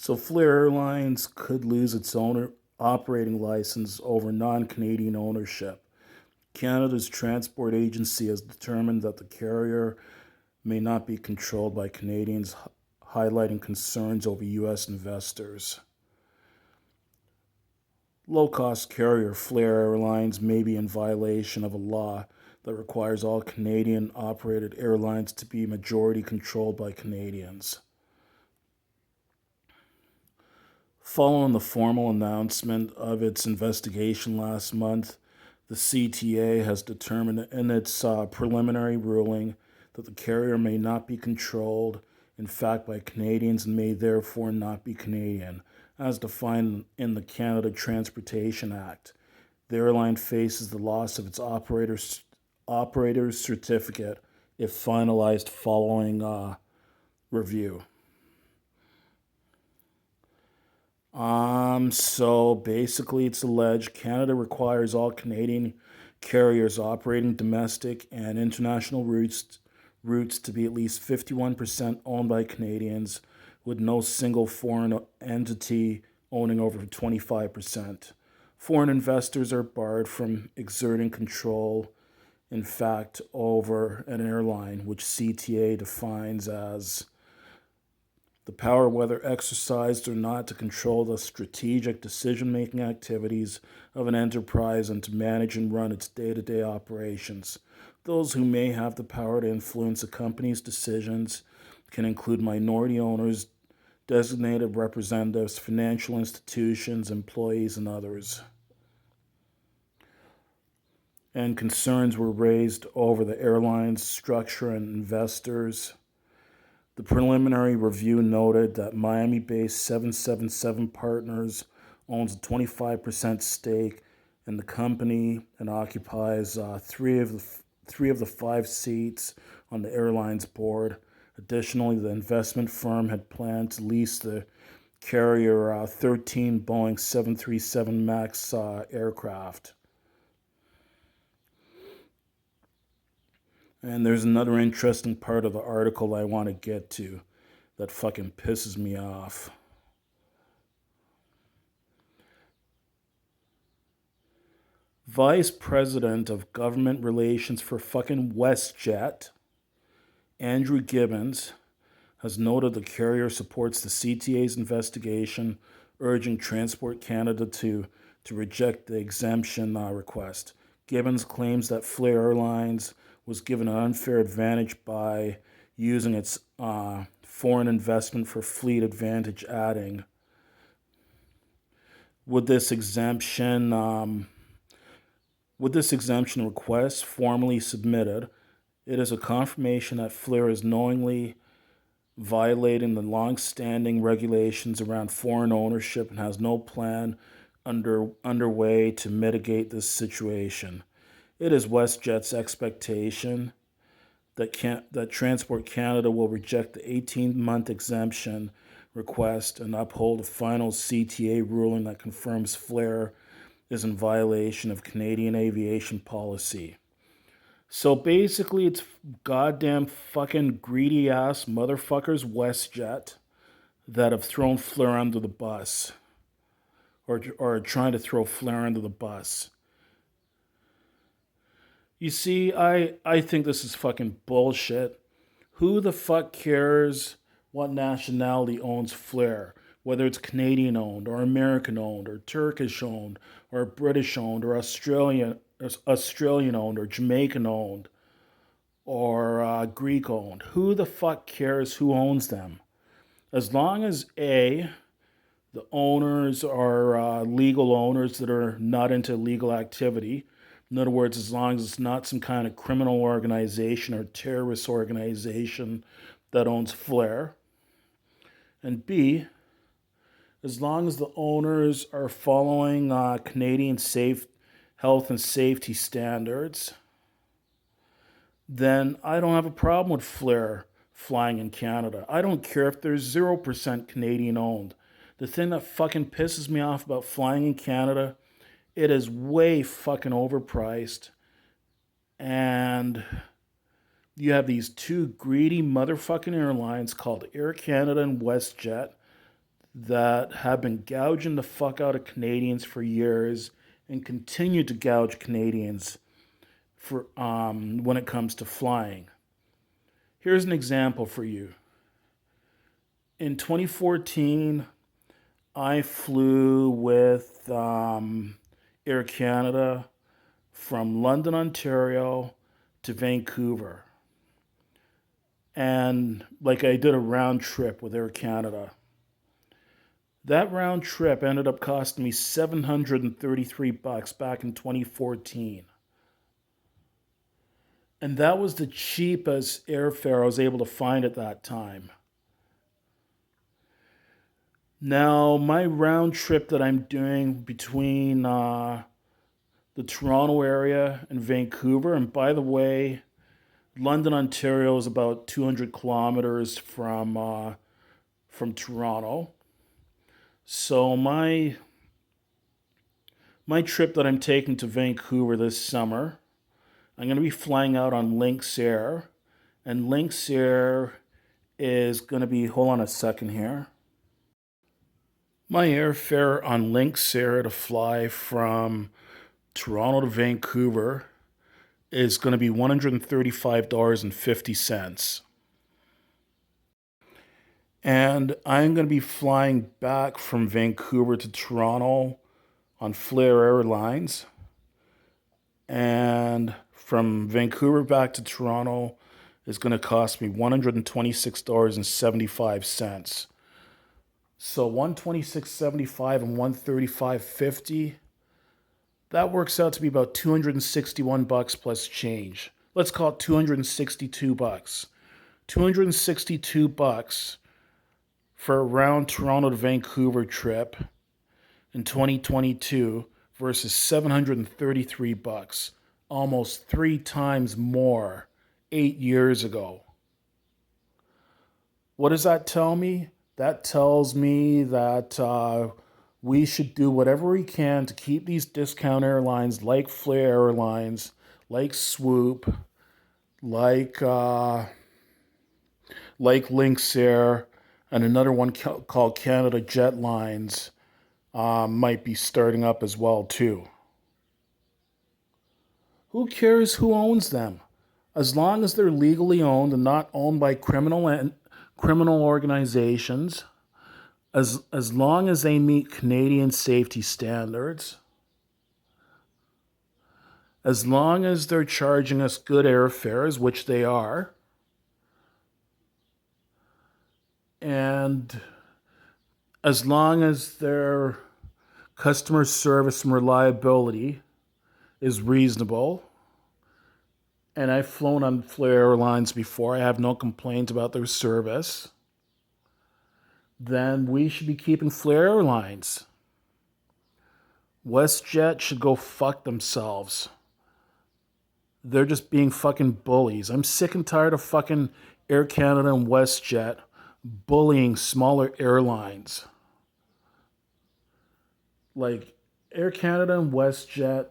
So Flair Airlines could lose its owner operating license over non-Canadian ownership. Canada's transport agency has determined that the carrier may not be controlled by Canadians, highlighting concerns over U.S. investors. Low-cost carrier Flair Airlines may be in violation of a law that requires all Canadian-operated airlines to be majority controlled by Canadians. Following the formal announcement of its investigation last month, the CTA has determined in its preliminary ruling that the carrier may not be controlled, in fact, by Canadians and may therefore not be Canadian, as defined in the Canada Transportation Act. The airline faces the loss of its operator's certificate if finalized following review. So basically, it's alleged Canada requires all Canadian carriers operating domestic and international routes to be at least 51% owned by Canadians, with no single foreign entity owning over 25%. Foreign investors are barred from exerting control, in fact, over an airline, which CTA defines as the power, whether exercised or not, to control the strategic decision-making activities of an enterprise and to manage and run its day-to-day operations. Those who may have the power to influence a company's decisions can include minority owners, designated representatives, financial institutions, employees, and others. And concerns were raised over the airline's structure and investors. The preliminary review noted that Miami-based 777 Partners owns a 25% stake in the company and occupies three of the five seats on the airline's board. Additionally, the investment firm had planned to lease the carrier 13 Boeing 737 MAX aircraft. And there's another interesting part of the article I want to get to that fucking pisses me off. Vice President of Government Relations for fucking WestJet, Andrew Gibbons, has noted the carrier supports the CTA's investigation, urging Transport Canada to reject the exemption request. Gibbons claims that Flair Airlines was given an unfair advantage by using its foreign investment for fleet advantage, adding, Would this exemption request formally submitted, it is a confirmation that Flair is knowingly violating the long-standing regulations around foreign ownership and has no plan underway to mitigate this situation. It is WestJet's expectation that Transport Canada will reject the 18-month exemption request and uphold a final CTA ruling that confirms Flair is in violation of Canadian aviation policy. So basically, it's goddamn fucking greedy ass motherfuckers WestJet that have thrown Flair under the bus, or are trying to throw Flair under the bus. You see, I think this is fucking bullshit. Who the fuck cares what nationality owns Flair? Whether it's Canadian owned, or American owned, or Turkish owned, or British owned, or Australian owned, or Jamaican owned, or Greek owned. Who the fuck cares who owns them? As long as the owners are legal owners that are not into illegal activity. In other words, as long as it's not some kind of criminal organization or terrorist organization that owns Flair. And B, as long as the owners are following Canadian health and safety standards, then I don't have a problem with Flair flying in Canada. I don't care if there's 0% Canadian owned. The thing that fucking pisses me off about flying in Canada, it is way fucking overpriced. And you have these two greedy motherfucking airlines called Air Canada and WestJet that have been gouging the fuck out of Canadians for years and continue to gouge Canadians for when it comes to flying. Here's an example for you. In 2014, I flew with Air Canada from London, Ontario to Vancouver. And like I did a round trip with Air Canada. That round trip ended up costing me $733 back in 2014. And that was the cheapest airfare I was able to find at that time. Now, my round trip that I'm doing between the Toronto area and Vancouver, and by the way, London, Ontario is about 200 kilometers from Toronto. So my trip that I'm taking to Vancouver this summer, I'm going to be flying out on Lynx Air, and Lynx Air is going to be, hold on a second here. My airfare on Lynx Air to fly from Toronto to Vancouver is going to be $135.50. And I'm going to be flying back from Vancouver to Toronto on Flair Airlines. And from Vancouver back to Toronto is going to cost me $126.75. So $126.75 and $135.50. That works out to be about $261 plus change. Let's call it $262. $262 for a round Toronto to Vancouver trip in 2022 versus $733, almost 3 times more 8 years ago. What does that tell me? That tells me that we should do whatever we can to keep these discount airlines like Flair Airlines, like Swoop, like Lynx Air, and another one called Canada Jet Lines might be starting up as well too. Who cares who owns them? As long as they're legally owned and not owned by criminal organizations, as long as they meet Canadian safety standards, as long as they're charging us good airfares, which they are, and as long as their customer service and reliability is reasonable, and I've flown on Flair Airlines before, I have no complaints about their service, then we should be keeping Flair Airlines. WestJet should go fuck themselves. They're just being fucking bullies. I'm sick and tired of fucking Air Canada and WestJet bullying smaller airlines. Like Air Canada and WestJet,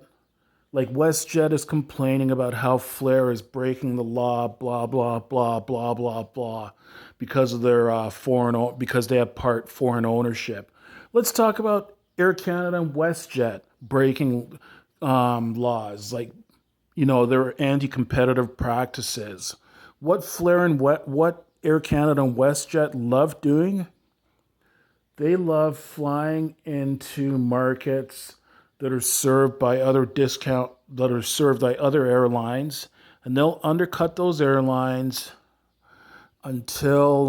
like WestJet is complaining about how Flair is breaking the law, blah blah blah blah blah blah, because of their because they have part foreign ownership. Let's talk about Air Canada and WestJet breaking laws, like their anti-competitive practices. What Flair and what Air Canada and WestJet love doing? They love flying into markets that are served by other airlines, and they'll undercut those airlines until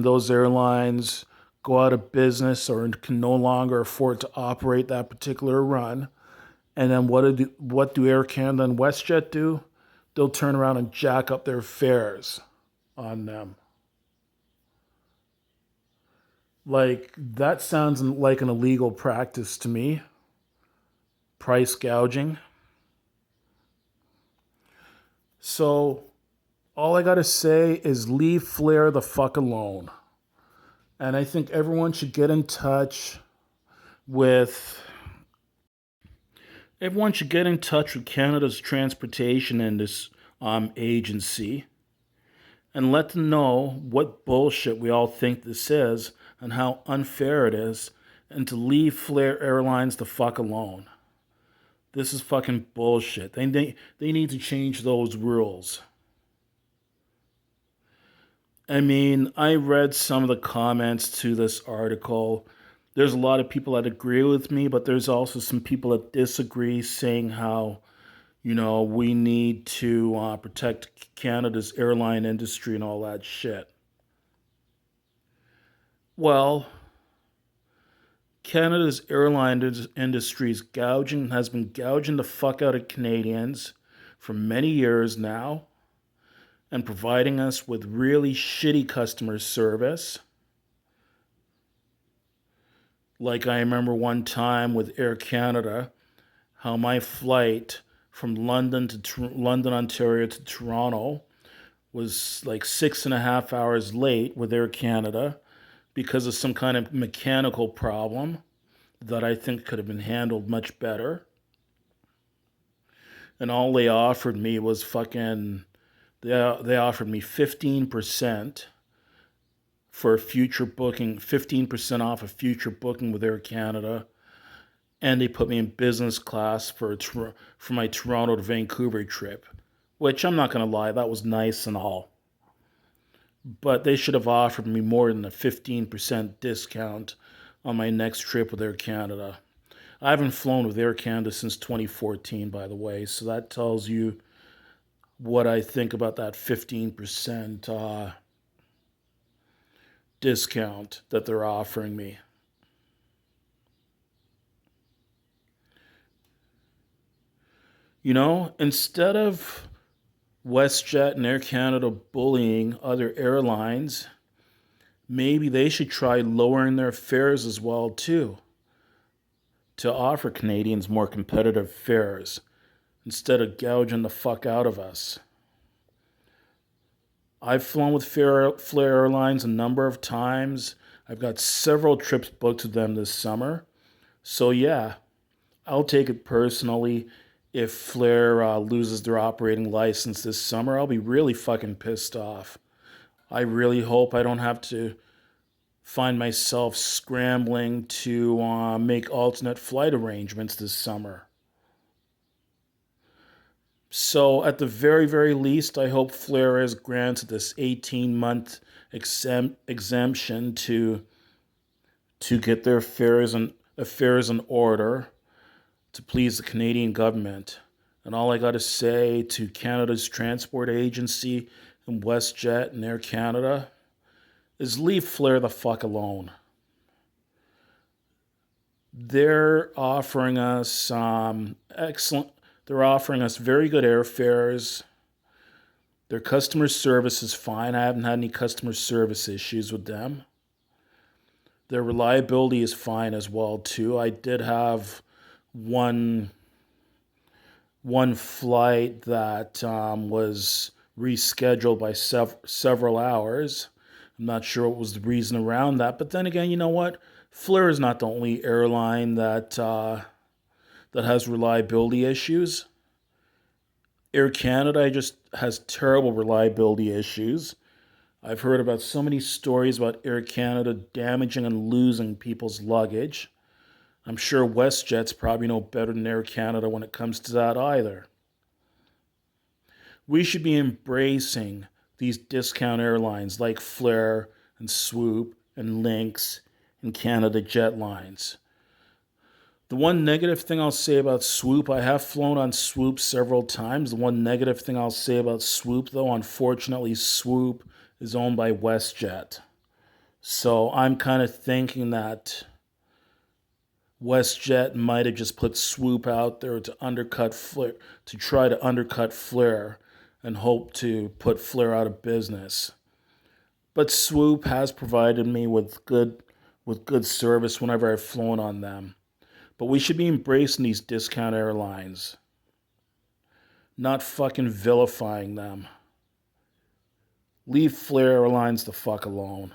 those airlines go out of business or can no longer afford to operate that particular run. And then what do Air Canada and WestJet do? They'll turn around and jack up their fares on them. Like, that sounds like an illegal practice to me. Price gouging. So, all I gotta say is leave Flair the fuck alone. And I think everyone should get in touch with Canada's Transportation Agency and let them know what bullshit we all think this is and how unfair it is, and to leave Flair Airlines the fuck alone. This is fucking bullshit. They need to change those rules. I mean, I read some of the comments to this article. There's a lot of people that agree with me, but there's also some people that disagree, saying how, we need to protect Canada's airline industry and all that shit. Well, Canada's airline industry has been gouging the fuck out of Canadians for many years now and providing us with really shitty customer service. Like I remember one time with Air Canada, how my flight from London, Ontario to Toronto was like 6.5 hours late with Air Canada because of some kind of mechanical problem that I think could have been handled much better. And all they offered me was they offered me 15% for a future booking, 15% off a future booking with Air Canada. And they put me in business class for my Toronto to Vancouver trip, which I'm not going to lie, that was nice and all. But they should have offered me more than a 15% discount on my next trip with Air Canada. I haven't flown with Air Canada since 2014, by the way, so that tells you what I think about that 15% discount that they're offering me. Instead of WestJet and Air Canada bullying other airlines, maybe they should try lowering their fares as well too, to offer Canadians more competitive fares instead of gouging the fuck out of us. I've flown with Flair Airlines a number of times. I've got several trips booked with them this summer. So yeah, I'll take it personally if Flair loses their operating license this summer. I'll be really fucking pissed off. I really hope I don't have to find myself scrambling to make alternate flight arrangements this summer. So at the very, very least, I hope Flair is granted this 18-month exemption to get their affairs in order to please the Canadian government. And all I got to say to Canada's Transport Agency and WestJet and Air Canada is leave Flair the fuck alone. They're offering us excellent. They're offering us very good airfares. Their customer service is fine. I haven't had any customer service issues with them. Their reliability is fine as well too. I did have one flight that was rescheduled by several hours. I'm not sure what was the reason around that, but then again, you know what? Flair is not the only airline that has reliability issues. Air Canada just has terrible reliability issues. I've heard about so many stories about Air Canada damaging and losing people's luggage. I'm sure WestJet's probably no better than Air Canada when it comes to that either. We should be embracing these discount airlines like Flair and Swoop and Lynx and Canada Jetlines. The one negative thing I'll say about Swoop, I have flown on Swoop several times. The one negative thing I'll say about Swoop, though, unfortunately, Swoop is owned by WestJet. So I'm kind of thinking that WestJet might have just put Swoop out there to undercut Flair, to try to undercut Flair and hope to put Flair out of business. But Swoop has provided me with good service whenever I've flown on them. But we should be embracing these discount airlines, not fucking vilifying them. Leave Flair Airlines the fuck alone.